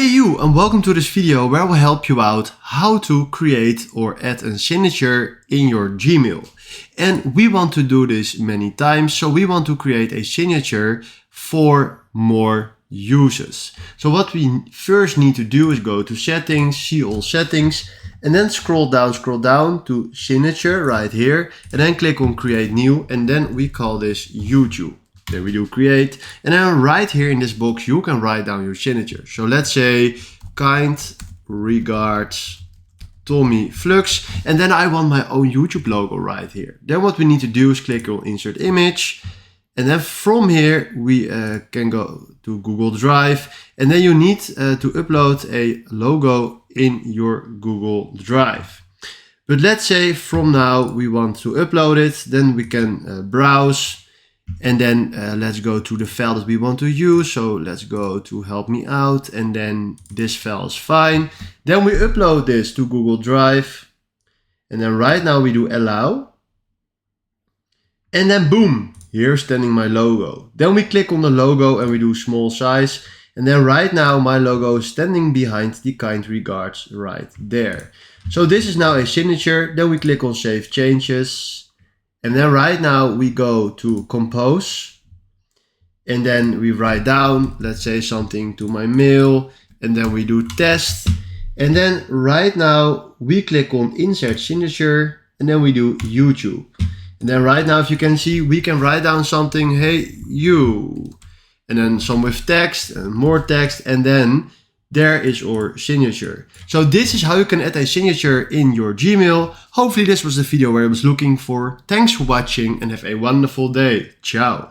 Hey you, and welcome to this video where I will help you out how to create or add a signature in your Gmail. And we want to do this many times, so we want to create a signature for more users. So what we first need to do is go to settings, see all settings, and then scroll down to signature right here, and then click on create new, and then we call this YouTube. Then we do create, and then right here in this box you can write down your signature. So let's say kind regards Tommy Flux, and then I want my own YouTube logo right here. Then what we need to do is click on insert image, and then from here we can go to Google Drive, and then you need to upload a logo in your Google Drive. But let's say from now we want to upload it, then we can browse. And then let's go to the file that we want to use. So let's go to help me out, and then this file is fine. Then we upload this to Google Drive, and then right now we do allow, and then boom, here's standing my logo. Then we click on the logo and we do small size, and then right now my logo is standing behind the kind regards right there. So this is now a signature. Then we click on save changes. And then right now we go to compose, and then we write down, let's say something to my mail, and then we do test. And then right now we click on insert signature, and then we do YouTube. And then right now, if you can see, we can write down something, hey you, and then some with text and more text, and then there is our signature. So this is how you can add a signature in your Gmail. Hopefully this was the video where I was looking for. Thanks for watching and have a wonderful day. Ciao.